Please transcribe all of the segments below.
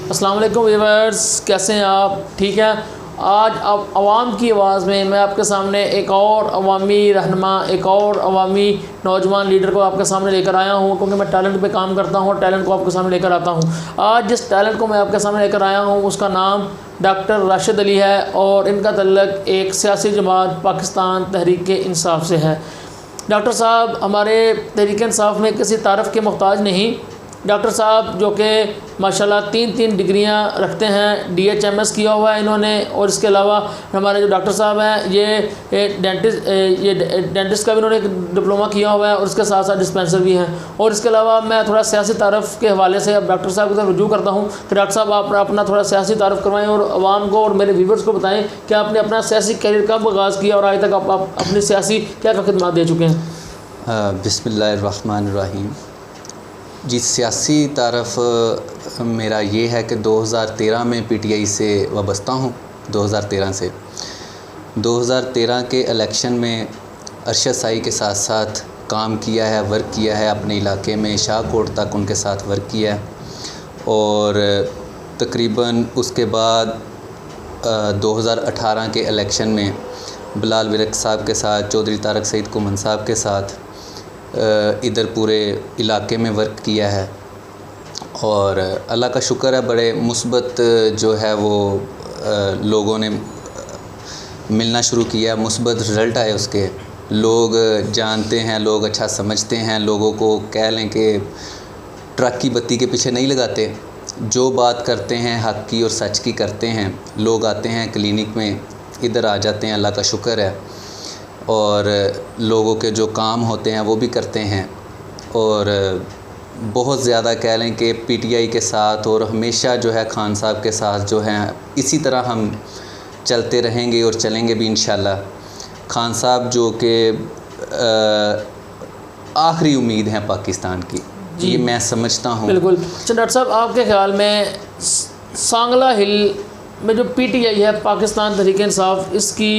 अस्सलाम वालेकुम व्यूअर्स, कैसे हैं आप? ठीक है। आज अब आवाम की आवाज़ में मैं आपके सामने एक और अवामी रहनुमा, एक और अवामी नौजवान लीडर को आपके सामने लेकर आया हूँ, क्योंकि मैं टैलेंट पे काम करता हूँ और टैलेंट को आपके सामने लेकर आता हूँ। आज जिस टैलेंट को मैं आपके सामने लेकर आया हूँ उसका नाम डॉक्टर राशिद अली है और इनका तल्लक एक सियासी जमात पाकिस्तान तहरीक इंसाफ से है। डॉक्टर साहब हमारे तहरीक इंसाफ में किसी तारफ़ के मोहताज नहीं। डॉक्टर साहब जो कि माशाल्लाह तीन डिग्रियां रखते हैं, DHMS किया हुआ है इन्होंने, और इसके अलावा हमारे जो डॉक्टर साहब हैं ये डेंटिस्ट का भी इन्होंने डिप्लोमा किया हुआ है और इसके साथ साथ डिस्पेंसर भी हैं। और इसके अलावा मैं थोड़ा सियासी तारफ़ के हवाले से अब डॉक्टर साहब की तरफ रुजू करता हूँ कि डॉक्टर साहब आप अपना थोड़ा सियासी तारफ़ करवाएँ और आवाम को और मेरे व्यूवर्स को बताएँ कि आपने अपना सियासी करियर कब आगाज़ किया और आज तक आप अपनी सियासी क्या खिदमत दे चुके हैं। बिस्मिल्लाहिर्रहमानिर्रहीम। जी, सियासी तारफ़ मेरा ये है कि 2013 में PTI से वाबस्ता हूँ। 2013 से 2013 के इलेक्शन में अरशद साई के साथ साथ काम किया है, वर्क किया है अपने इलाके में, शाहकोट तक उनके साथ वर्क किया है। और तकरीबन उसके बाद 2018 के इलेक्शन में बिलाल विरक साहब के साथ, चौधरी तारक सईद कुमन साहब के साथ इधर पूरे इलाके में वर्क किया है। और अल्लाह का शुक्र है, बड़े मुस्बत जो है वो लोगों ने मिलना शुरू किया, मुस्बत रिज़ल्ट आए उसके। लोग जानते हैं, लोग अच्छा समझते हैं, लोगों को कह लें कि ट्रक की बत्ती के पीछे नहीं लगाते, जो बात करते हैं हक़ की और सच की करते हैं। लोग आते हैं क्लिनिक में, इधर आ जाते हैं, अल्लाह का शुक्र है। और लोगों के जो काम होते हैं वो भी करते हैं। और बहुत ज़्यादा कह लें कि PTI के साथ और हमेशा जो है खान साहब के साथ जो है इसी तरह हम चलते रहेंगे और चलेंगे भी इंशाल्लाह। खान साहब जो कि आखिरी उम्मीद हैं पाकिस्तान की, ये मैं समझता हूँ। बिल्कुल। अच्छा डॉक्टर साहब, आपके ख़्याल में सांगला हिल में जो PTI है पाकिस्तान तहरीक इंसाफ, इसकी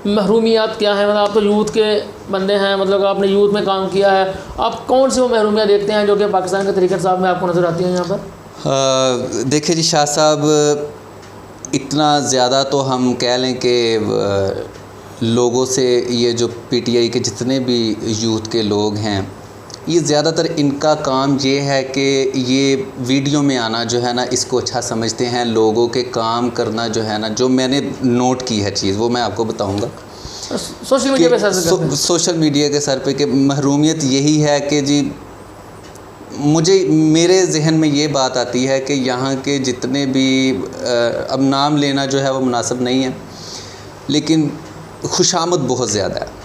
महरूमियात क्या है? मतलब आप तो यूथ के बंदे हैं, मतलब आपने यूथ में काम किया है, आप कौन सी वो महरूमियात देखते हैं जो कि पाकिस्तान के तहरीक इंसाफ में आपको नज़र आती हैं यहाँ पर? देखिए जी शाह साहब, इतना ज़्यादा तो हम कह लें कि लोगों से ये जो PTI के जितने भी यूथ के लोग हैं, ये ज़्यादातर इनका काम ये है कि ये वीडियो में आना जो है ना, इसको अच्छा समझते हैं। लोगों के काम करना जो है ना, जो मैंने नोट की है चीज़, वो मैं आपको बताऊंगा। सोशल मीडिया पे सोशल मीडिया के सर पे कि महरूमियत यही है कि जी, मेरे जहन में ये बात आती है कि यहाँ के जितने भी अब नाम लेना जो है वो मुनासिब नहीं है, लेकिन खुशामद बहुत ज़्यादा है,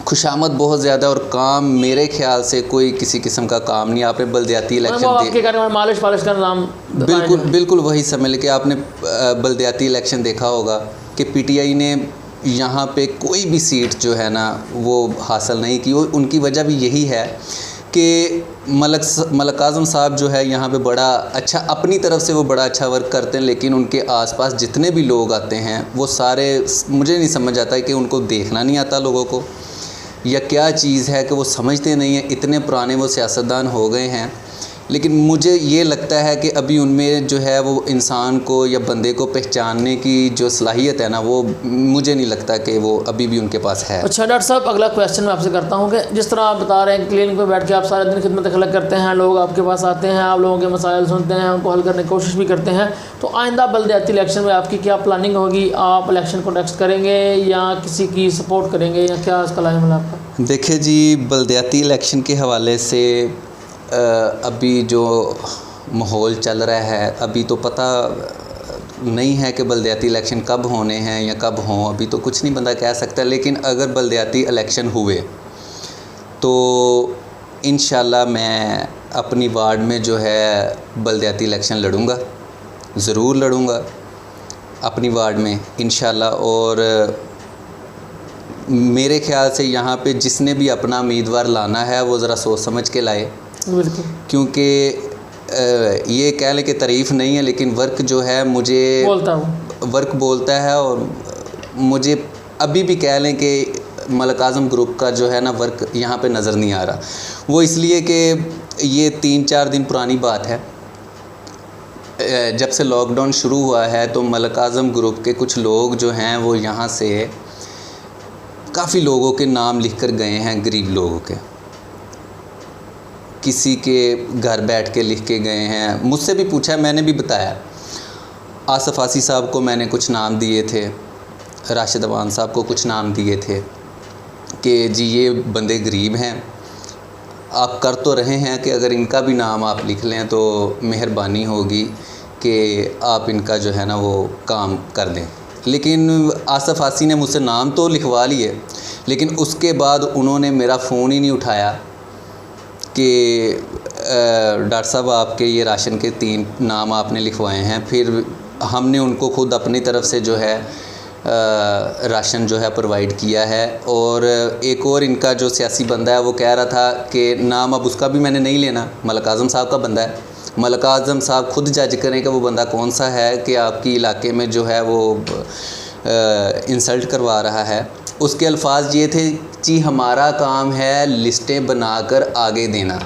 खुशामद बहुत ज़्यादा। और काम मेरे ख़्याल से कोई किसी किस्म का काम नहीं। आपने बलदियाती इलेक्शन मालिश का नाम बिल्कुल वही समझ लें कि आपने बलदियाती इलेक्शन देखा होगा कि PTI ने यहाँ पे कोई भी सीट जो है ना वो हासिल नहीं की। उनकी वजह भी यही है कि मलक आज़म साहब जो है यहाँ पे बड़ा अच्छा, अपनी तरफ से वो बड़ा अच्छा वर्क करते हैं, लेकिन उनके आसपास जितने भी लोग आते हैं वो सारे, मुझे नहीं समझ आता है कि उनको देखना नहीं आता लोगों को, या क्या चीज़ है कि वो समझते नहीं हैं। इतने पुराने वो सियासतदान हो गए हैं, लेकिन मुझे ये लगता है कि अभी उनमें जो है वो इंसान को या बंदे को पहचानने की जो सलाहियत है ना, वो मुझे नहीं लगता कि वो अभी भी उनके पास है। अच्छा डॉक्टर साहब, अगला क्वेश्चन मैं आपसे करता हूँ कि जिस तरह आप बता रहे हैं क्लिनिक पे बैठ के आप सारे दिन खिदमत खलक करते हैं, लोग आपके पास आते हैं, आप लोगों के मसाइल सुनते हैं, उनको हल करने की कोशिश भी करते हैं, तो आइंदा बलदियाती इलेक्शन में आपकी क्या प्लानिंग होगी? आप इलेक्शन प्रोटेक्ट करेंगे या किसी की सपोर्ट करेंगे, या क्या इसका लाइम है आपका? देखिए जी, बलदियाती इलेक्शन के हवाले से अभी जो माहौल चल रहा है, अभी तो पता नहीं है कि बलदियाती इलेक्शन कब होने हैं या कब हों, अभी तो कुछ नहीं बंदा कह सकता। लेकिन अगर बलदियाती इलेक्शन हुए तो इंशाल्लाह मैं अपनी वार्ड में जो है बलदियाती इलेक्शन लड़ूंगा, ज़रूर लड़ूंगा अपनी वार्ड में इंशाल्लाह। और मेरे ख़्याल से यहाँ पे जिसने भी अपना उम्मीदवार लाना है वो ज़रा सोच समझ के लाए, क्योंकि ये कह लें कि तारीफ़ नहीं है, लेकिन वर्क जो है मुझे वर्क बोलता है। और मुझे अभी भी कह लें कि मलक आज़म ग्रुप का जो है ना वर्क यहाँ पे नज़र नहीं आ रहा। वो इसलिए कि ये 3-4 दिन पुरानी बात है। जब से लॉकडाउन शुरू हुआ है तो मलक आज़म ग्रुप के कुछ लोग जो हैं वो यहाँ से काफ़ी लोगों के नाम लिख कर गए हैं, गरीब लोगों के, किसी के घर बैठ के लिख के गए हैं। मुझसे भी पूछा, मैंने भी बताया। आसफ़ आसी साहब को मैंने कुछ नाम दिए थे, राशिद अवान साहब को कुछ नाम दिए थे कि जी ये बंदे गरीब हैं, आप कर तो रहे हैं कि अगर इनका भी नाम आप लिख लें तो मेहरबानी होगी कि आप इनका जो है ना वो काम कर दें। लेकिन आसफ़ आसी ने मुझसे नाम तो लिखवा लिए, लेकिन उसके बाद उन्होंने मेरा फ़ोन ही नहीं उठाया कि डॉक्टर साहब आपके ये राशन के 3 नाम आपने लिखवाए हैं। फिर हमने उनको खुद अपनी तरफ से जो है राशन जो है प्रोवाइड किया है। और एक और इनका जो सियासी बंदा है वो कह रहा था कि नाम अब उसका भी मैंने नहीं लेना, मलक आज़म साहब का बंदा है। मलक आज़म साहब खुद जज करें कि वो बंदा कौन सा है कि आपकी इलाके में जो है वो इंसल्ट करवा रहा है। उसके अल्फाज ये थे, जी हमारा काम है लिस्टें बनाकर आगे देना,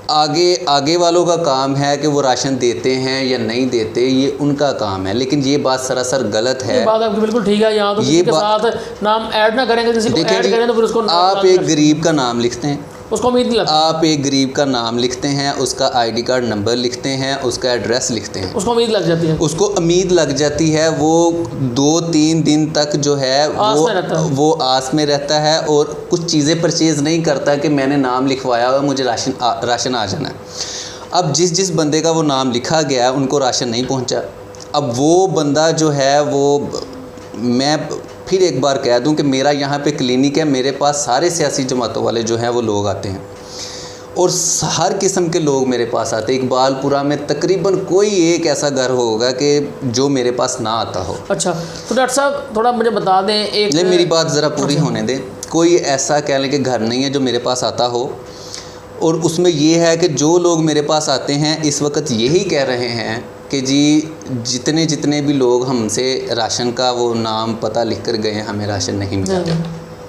आगे वालों का काम है कि वो राशन देते हैं या नहीं देते, ये उनका काम है। लेकिन ये बात सरासर गलत है। ये बात आपकी बिल्कुल ठीक है। यहाँ तो किसी के साथ नाम ऐड ना करेंगे, किसी को ऐड करें तो फिर उसको आप एक गरीब का नाम लिखते हैं, उसको उम्मीद नहीं लगती। आप एक गरीब का नाम लिखते हैं, उसका आईडी कार्ड नंबर लिखते हैं, उसका एड्रेस लिखते हैं, उसको उम्मीद लग जाती है, उसको उम्मीद लग जाती है। वो 2-3 दिन तक जो है वो आस में रहता है और कुछ चीज़ें परचेज़ नहीं करता कि मैंने नाम लिखवाया हुआ, मुझे राशन आ जाना है। अब जिस बंदे का वो नाम लिखा गया उनको राशन नहीं पहुंचा। अब वो बंदा जो है वो, मैं फिर एक बार कह दूं कि मेरा यहाँ पे क्लिनिक है, मेरे पास सारे सियासी जमातों वाले जो हैं वो लोग आते हैं और हर किस्म के लोग मेरे पास आते हैं। इकबालपुरा में तकरीबन कोई एक ऐसा घर होगा कि जो मेरे पास ना आता हो। अच्छा, तो डॉक्टर साहब थोड़ा मुझे बता दें, एक नहीं, मेरी बात ज़रा पूरी होने दें। कोई ऐसा कह लें कि घर नहीं है जो मेरे पास आता हो। और उसमें ये है कि जो लोग मेरे पास आते हैं इस वक्त यही कह रहे हैं कि जी जितने भी लोग हमसे राशन का वो नाम पता लिख कर गए हैं, हमें राशन नहीं मिला।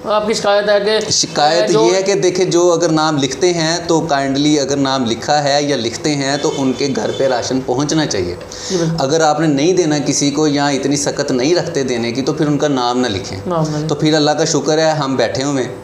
आपकी शिकायत है कि शिकायत ये है कि देखिए, जो अगर नाम लिखते हैं तो काइंडली अगर नाम लिखा है या लिखते हैं तो उनके घर पे राशन पहुंचना चाहिए। अगर आपने नहीं देना किसी को या इतनी सख्त नहीं रखते देने की तो फिर उनका नाम ना लिखें। तो फिर अल्लाह का शुक्र है हम बैठे हुए हैं,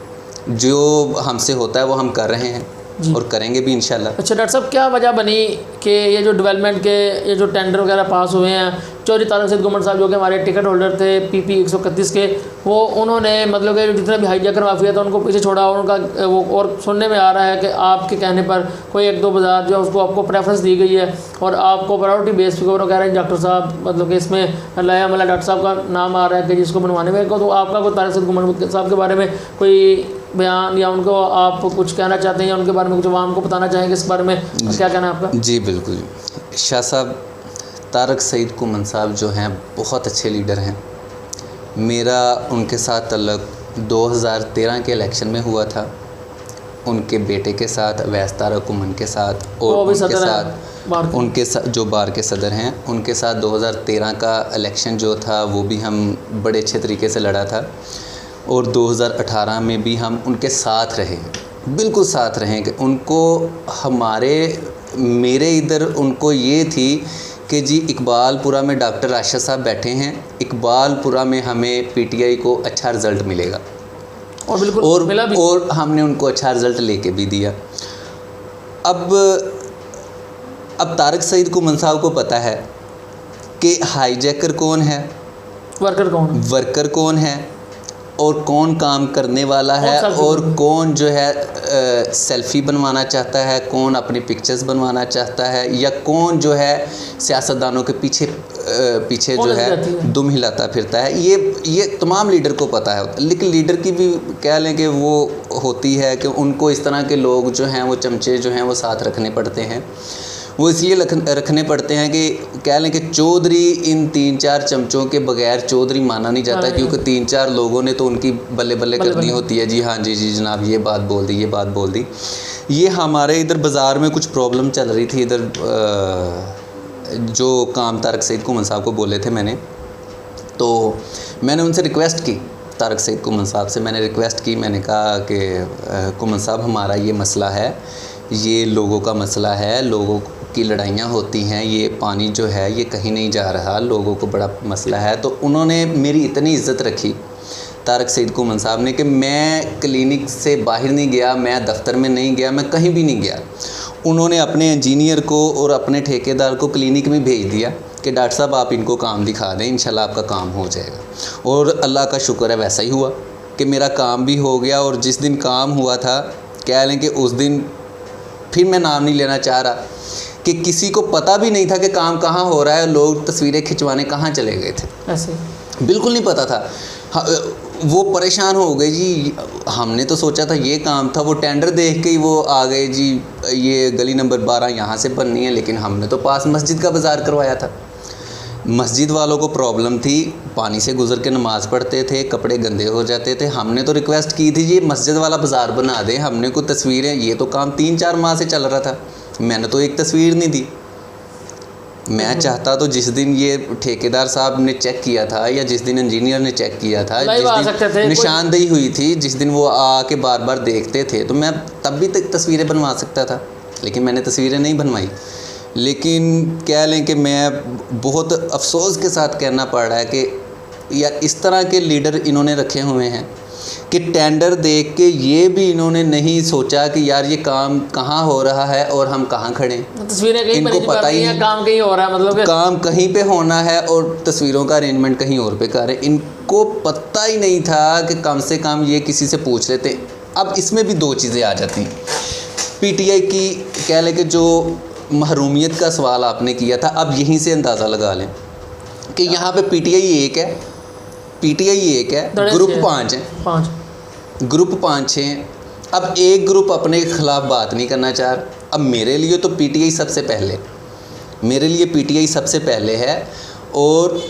जो हमसे होता है वो हम कर रहे हैं और करेंगे भी इंशाल्लाह। अच्छा डॉक्टर साहब, क्या वजह बनी कि ये जो डेवलपमेंट के ये जो टेंडर वगैरह पास हुए हैं, चौधरी तारक सईद गुमन साहब जो कि हमारे टिकट होल्डर थे PP 131 के, वो उन्होंने मतलब कि जितने भी हाईजैकर माफिया था उनको पीछे छोड़ा और उनका वो, और सुनने में आ रहा है कि आपके कहने पर कोई 1-2 बाज़ार जो है उसको आपको प्रेफरेंस दी गई है और आपको प्रायोरिटी बेस पे वो कह रहे हैं डॉक्टर साहब, मतलब कि इसमें लाया मतलब डॉक्टर साहब का नाम आ रहा है कि जिसको बनवाने में को। तो आपका कोई तारक सईद गुमन साहब के बारे में कोई बयान या उनको आप कुछ कहना चाहते हैं या उनके बारे में कुछ आवाम को बताना चाहेंगे, इस बारे में क्या कहना है आपका? जी बिल्कुल। शाह साहब तारक सईद कुमन साहब जो हैं बहुत अच्छे लीडर हैं। मेरा उनके साथ तल्लुक़ 2013 के इलेक्शन में हुआ था, उनके बेटे के साथ अवैस तारक कुमन के साथ, और उनके साथ जो बार के सदर हैं उनके साथ 2013 का इलेक्शन जो था वो भी हम बड़े अच्छे तरीके से लड़ा था। और 2018 में भी हम उनके साथ रहे, बिल्कुल साथ रहें कि उनको मेरे इधर उनको ये थी कि जी इकबालपुरा में डॉक्टर राशिद साहब बैठे हैं, इकबालपुरा में हमें PTI को अच्छा रिज़ल्ट मिलेगा और बिल्कुल मिला भी। और हमने उनको अच्छा रिज़ल्ट लेके भी दिया। अब तारक सईद कुमन साहब को पता है कि हाईजैकर कौन है, वर्कर कौन है और कौन काम करने वाला है और कौन जो है सेल्फ़ी बनवाना चाहता है, कौन अपनी पिक्चर्स बनवाना चाहता है, या कौन जो है सियासतदानों के पीछे जो है दुम हिलाता फिरता है। ये तमाम लीडर को पता है। लेकिन लीडर की भी कह लें कि वो होती है कि उनको इस तरह के लोग जो हैं वो चमचे जो हैं वो साथ रखने पड़ते हैं। वो इसलिए रखने पड़ते हैं कि कह लें कि चौधरी इन 3-4 चमचों के बगैर चौधरी माना नहीं जाता, क्योंकि 3-4 लोगों ने तो उनकी बल्ले बल्ले करनी होती है। जी हाँ जी जनाब, ये बात बोल दी। ये हमारे इधर बाज़ार में कुछ प्रॉब्लम चल रही थी। इधर जो काम तारक सईद कुमन साहब को बोले थे मैंने, तो मैंने उनसे रिक्वेस्ट की, तारक सईद कुमन साहब से मैंने रिक्वेस्ट की। मैंने कहा कि कुमन साहब हमारा ये मसला है, ये लोगों का मसला है, लोगों की लड़ाइयाँ होती हैं, ये पानी जो है ये कहीं नहीं जा रहा, लोगों को बड़ा मसला है। तो उन्होंने मेरी इतनी इज़्ज़त रखी तारक सईद कुमन साहब ने कि मैं क्लिनिक से बाहर नहीं गया, मैं दफ्तर में नहीं गया, मैं कहीं भी नहीं गया। उन्होंने अपने इंजीनियर को और अपने ठेकेदार को क्लिनिक में भेज दिया कि डॉक्टर साहब आप इनको काम दिखा दें, इंशाल्लाह आपका काम हो जाएगा। और अल्लाह का शुक्र है वैसा ही हुआ कि मेरा काम भी हो गया। और जिस दिन काम हुआ था, कह लें कि उस दिन, फिर मैं नाम नहीं लेना चाह रहा, कि किसी को पता भी नहीं था कि काम कहाँ हो रहा है, लोग तस्वीरें खिंचवाने कहाँ चले गए थे, ऐसे बिल्कुल नहीं पता था। वो परेशान हो गए जी, हमने तो सोचा था ये काम था, वो टेंडर देख के ही वो आ गए जी, ये गली नंबर 12 यहाँ से बननी है, लेकिन हमने तो पास मस्जिद का बाज़ार करवाया था। मस्जिद वालों को प्रॉब्लम थी, पानी से गुज़र के नमाज़ पढ़ते थे, कपड़े गंदे हो जाते थे। हमने तो रिक्वेस्ट की थी जी मस्जिद वाला बाज़ार बना दें, हमने कोई तस्वीरें, ये तो काम 3-4 माह से चल रहा था, मैंने तो एक तस्वीर नहीं दी। मैं चाहता तो जिस दिन ये ठेकेदार साहब ने चेक किया था, या जिस दिन इंजीनियर ने चेक किया था, जिस दिन निशानदेही हुई थी, जिस दिन वो आके बार बार देखते थे, तो मैं तब भी तस्वीरें बनवा सकता था, लेकिन मैंने तस्वीरें नहीं बनवाई। लेकिन कह लें कि मैं बहुत अफसोस के साथ कहना पड़ रहा है कि यार इस तरह के लीडर इन्होंने रखे हुए हैं कि टेंडर देख के ये भी इन्होंने नहीं सोचा कि यार ये काम कहाँ हो रहा है और हम कहाँ खड़े हैं। तस्वीरें कहीं इनको पता ही नहीं, काम कहीं हो रहा है, मतलब काम कहीं पे होना है और तस्वीरों का अरेंजमेंट कहीं और पे कर रहे हैं। इनको पता ही नहीं था कि कम से कम ये किसी से पूछ लेते। अब इसमें भी 2 चीज़ें आ जाती हैं। पीटीआई की कह लें कि जो महरूमियत का सवाल आपने किया था, अब यहीं से अंदाज़ा लगा लें कि यहाँ पे पीटीआई एक है, ग्रुप 5 है, ग्रुप 5 हैं। अब एक ग्रुप अपने ख़िलाफ़ बात नहीं करना चाह रहा। अब मेरे लिए तो पीटीआई सबसे पहले है, और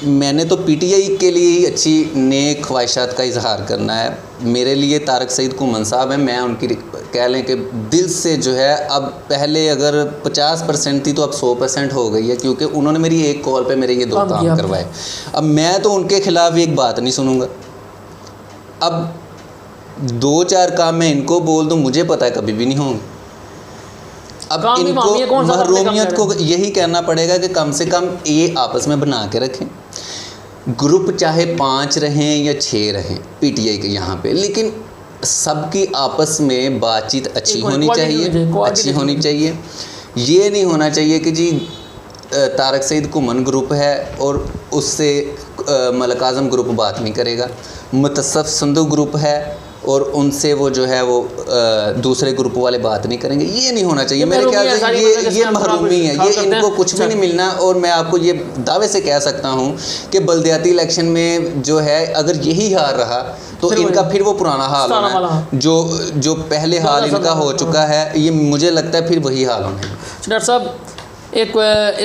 मैंने तो पीटीआई के लिए ही अच्छी नेक ख्वाहिशात का इजहार करना है। मेरे लिए तारक सईद कुमन साहब हैं, मैं उनकी कह लें कि दिल से जो है, अब पहले अगर 50% थी तो अब 100% हो गई है, क्योंकि उन्होंने मेरी एक कॉल पे मेरे ये 2 काम करवाए। अब मैं तो उनके ख़िलाफ़ एक बात नहीं सुनूंगा। अब 2-4 काम मैं इनको बोल दूं, मुझे पता है कभी भी नहीं होंगे। अब इनको महरूमियत को यही कहना पड़ेगा कि कम से कम ये आपस में बना के रखें। ग्रुप चाहे 5 रहें या 6 रहें पीटीआई के यहाँ पे, लेकिन सबकी आपस में बातचीत अच्छी होनी चाहिए। ये नहीं होना चाहिए कि जी तारक सईद कुमन ग्रुप है और उससे मलक आज़म ग्रुप बात नहीं करेगा, मुतसफ़ संधू ग्रुप है और उनसे वो जो है वो दूसरे ग्रुप वाले बात नहीं करेंगे। ये नहीं होना चाहिए मेरे ख्याल से। ये महरूमी है, ये इनको कुछ भी नहीं मिलना। और मैं आपको ये दावे से कह सकता हूँ कि बल्दियाती इलेक्शन में जो है, अगर यही हाल रहा तो इनका फिर वो पुराना हाल होना है, जो पहले हाल इनका हो चुका है, ये मुझे लगता है फिर वही हाल होना है। डॉक्टर साहब, एक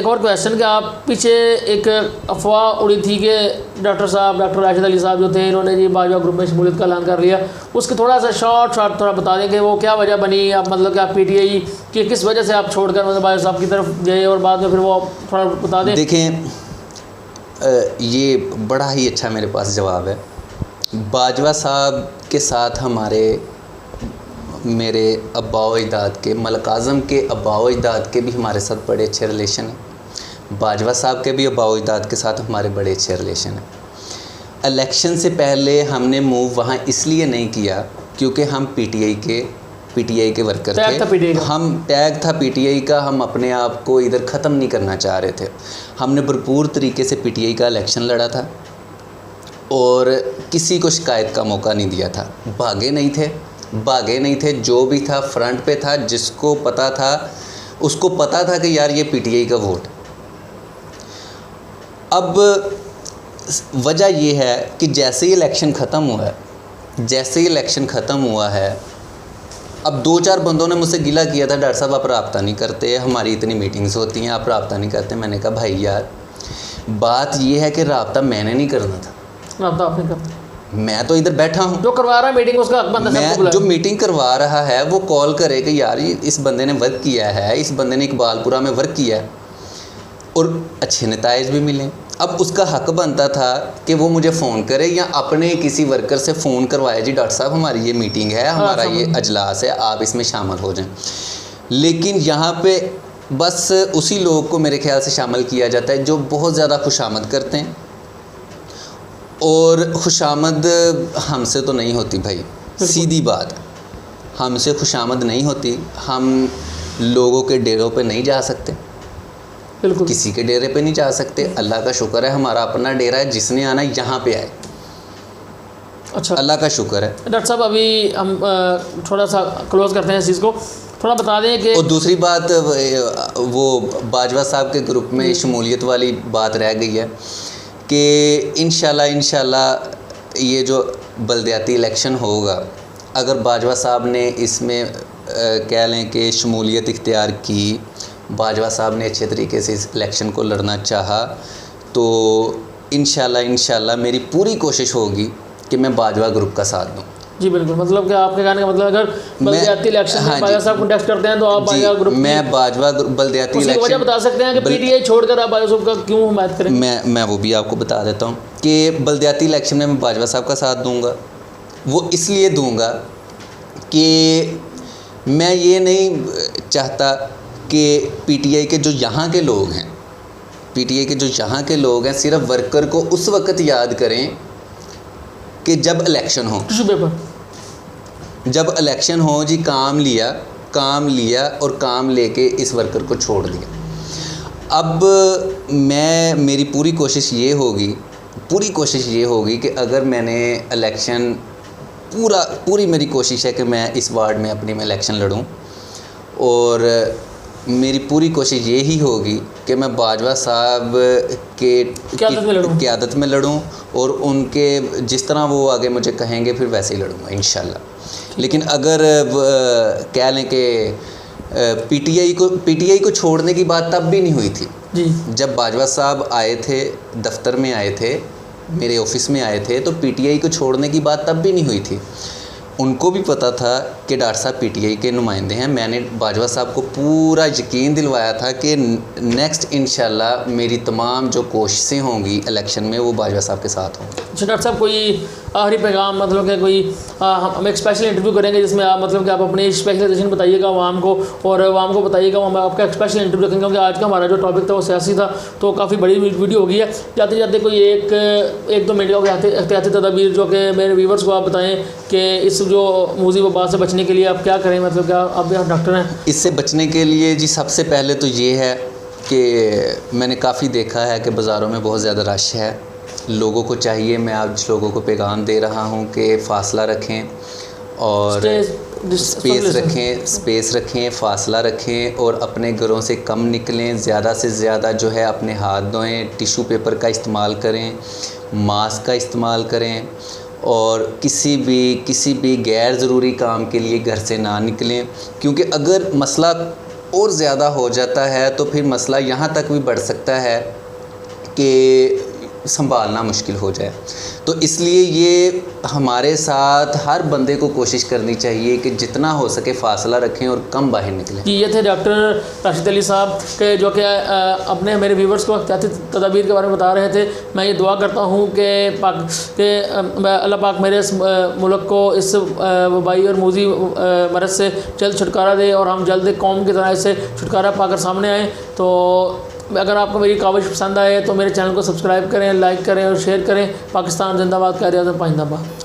और क्वेश्चन कि आप पीछे एक अफवाह उड़ी थी कि डॉक्टर राशिद अली साहब जो थे, इन्होंने जी बाजवा ग्रुप में शमूलियत का ऐलान कर लिया। उसके थोड़ा सा शॉर्ट थोड़ा बता दें कि वो क्या वजह बनी, आप मतलब कि आप पीटीआई की किस वजह से आप छोड़कर मतलब बाजवा साहब की तरफ गए, और बाद में फिर वो थोड़ा बता दें। देखें, ये बड़ा ही अच्छा मेरे पास जवाब है। बाजवा साहब के साथ मेरे अब्बाओ अजदाद के, मलक आज़म के अब्बाओ अजदाद के भी हमारे साथ बड़े अच्छे रिलेशन हैं। बाजवा साहब के भी अब्बाओ अजदाद के साथ हमारे बड़े अच्छे रिलेशन हैं। इलेक्शन से पहले हमने मूव वहाँ इसलिए नहीं किया क्योंकि हम पीटीआई के वर्कर थे। हम टैग था पीटीआई का, हम अपने आप को इधर ख़त्म नहीं करना चाह रहे थे। हमने भरपूर तरीके से पीटीआई का इलेक्शन लड़ा था और किसी को शिकायत का मौका नहीं दिया था। भागे नहीं थे, जो भी था फ्रंट पे था। जिसको पता था उसको पता था कि यार ये पीटीआई का वोट। अब वजह ये है कि जैसे ही इलेक्शन ख़त्म हुआ है, अब 2-4 बंदों ने मुझसे गिला किया था, डॉक्टर साहब आप रब्ता नहीं करते, हमारी इतनी मीटिंग्स होती हैं, आप रब्ता नहीं करते। मैंने कहा भाई यार, बात ये है कि रब्ता मैंने नहीं करना था, रब्ता आपने करना। मैं तो इधर बैठा हूँ, जो करवा रहा है मीटिंग उसका हक बनता है। मैं जो मीटिंग करवा रहा है वो कॉल करे कि यार इस बंदे ने वर्क किया है, इस बंदे ने इकबालपुरा में वर्क किया है और अच्छे नताइज भी मिले। अब उसका हक बनता था कि वो मुझे फ़ोन करे या अपने किसी वर्कर से फ़ोन करवाए, जी डॉक्टर साहब हमारी ये मीटिंग है, हमारा ये अजलास है, आप इसमें शामिल हो जाएं। लेकिन यहाँ पे बस उसी लोग को मेरे ख्याल से शामिल किया जाता है जो बहुत ज़्यादा खुशामद करते हैं, और खुशामद हमसे तो नहीं होती भाई, सीधी बात, हमसे खुशामद नहीं होती। हम लोगों के डेरों पे नहीं जा सकते, बिल्कुल किसी के डेरे पे नहीं जा सकते। अल्लाह का शुक्र है हमारा अपना डेरा है, जिसने आना यहाँ पे आए, अच्छा अल्लाह का शुक्र है। डॉक्टर साहब अभी हम थोड़ा सा क्लोज़ करते हैं इस चीज़ को, थोड़ा बता दें कि और दूसरी बात, वो बाजवा साहब के ग्रुप में शमूलियत वाली बात रह गई है कि इंशाल्लाह ये जो बलदियाती इलेक्शन होगा, अगर बाजवा साहब ने इसमें कह लें कि शमूलियत इख्तियार की, बाजवा साहब ने अच्छे तरीके से इस इलेक्शन को लड़ना चाहा, तो इंशाल्लाह मेरी पूरी कोशिश होगी कि मैं बाजवा ग्रुप का साथ दूं। जी बिल्कुल, मतलब कि आपके कहने का मतलब अगर बलदियाती इलेक्शन में बाजवा साहब कंटेस्ट करते हैं तो आप बाजवा ग्रुप मैं बाजवा बलदियाती इलेक्शन वजह बता सकते हैं कि पीटीआई छोड़कर आप बाजवा साहब का क्यों हिमायत करें? मैं वो भी आपको बता देता हूँ कि बलदियाती इलेक्शन में मैं बाजवा साहब का साथ दूंगा। वो इसलिए दूंगा कि मैं ये नहीं चाहता कि पीटीआई के जो यहाँ के लोग हैं, पीटीआई के जो यहाँ के लोग हैं, सिर्फ वर्कर को उस वक्त याद करें कि जब इलेक्शन हो, टिश्यू पेपर, जब इलेक्शन हो जी, काम लिया और काम लेके इस वर्कर को छोड़ दिया। अब मेरी पूरी कोशिश ये होगी कि अगर मैंने इलेक्शन पूरी मेरी कोशिश है कि मैं इस वार्ड में अपनी में इलेक्शन लड़ूं, और मेरी पूरी कोशिश यही होगी कि मैं बाजवा साहब के क़यादत में लड़ूं, और उनके जिस तरह वो आगे मुझे कहेंगे फिर वैसे ही लड़ूंगा इंशाल्लाह। लेकिन अगर कह लें कि पीटीआई को छोड़ने की बात तब भी नहीं हुई थी जी, जब बाजवा साहब आए थे, दफ्तर में आए थे, मेरे ऑफिस में आए थे, तो पीटीआई को छोड़ने की बात तब भी नहीं हुई थी। उनको भी पता था कि डॉक्टर साहब पीटीआई के नुमाइंदे हैं। मैंने बाजवा साहब को पूरा यकीन दिलवाया था कि नेक्स्ट इंशाल्लाह मेरी तमाम जो कोशिशें होंगी इलेक्शन में वो बाजवा साहब के साथ होंगी। अच्छा डॉक्टर साहब, कोई आखिरी पैगाम, मतलब कि कोई हम एक स्पेशल इंटरव्यू करेंगे जिसमें आप मतलब कि आप अपनी स्पेशलाइजेशन बताइएगा आवाम को, और आवाम को बताइएगा, हम आपका एक स्पेशल इंटरव्यू रखेंगे, क्योंकि आज का हमारा जो टॉपिक था वो सियासी था, तो काफ़ी बड़ी वीडियो हो गई है। जाते जाते कोई एक दो मिनट का एहतियाती तदाबीर जो कि मेरे व्यूवर्स को आप बताएं कि इस जो मूजी वबा से बचने के लिए आप क्या करें, मतलब क्या आप भी डॉक्टर हैं? इससे बचने के लिए जी सबसे पहले तो ये है कि मैंने काफ़ी देखा है कि बाज़ारों में बहुत ज़्यादा रश है। लोगों को चाहिए, मैं आज लोगों को पैगाम दे रहा हूँ कि फ़ासला रखें और स्पेस रखें, फ़ासला रखें, और अपने घरों से कम निकलें। ज़्यादा से ज़्यादा जो है अपने हाथ धोएं, टिश्यू पेपर का इस्तेमाल करें, मास्क का इस्तेमाल करें, और किसी भी गैर ज़रूरी काम के लिए घर से ना निकलें, क्योंकि अगर मसला और ज़्यादा हो जाता है तो फिर मसला यहाँ तक भी बढ़ सकता है कि संभालना मुश्किल हो जाए। तो इसलिए ये हमारे साथ हर बंदे को कोशिश करनी चाहिए कि जितना हो सके फ़ासला रखें और कम बाहर निकलें। जी, ये थे डॉक्टर राशिद अली साहब के, जो कि अपने मेरे व्यूवर्स को एहतियाती तदाबीर के बारे में बता रहे थे। मैं ये दुआ करता हूँ कि अल्लाह पाक मेरे इस मुल्क को इस वबाई और मूजी मरज़ से जल्द छुटकारा दे, और हम जल्द कौम की तरह इससे छुटकारा पाकर सामने आएँ। तो अगर आपको मेरी काविश पसंद आए तो मेरे चैनल को सब्सक्राइब करें, लाइक करें और शेयर करें। पाकिस्तान जिंदाबाद, क़ायद-ए-आज़म पाइंदाबाद।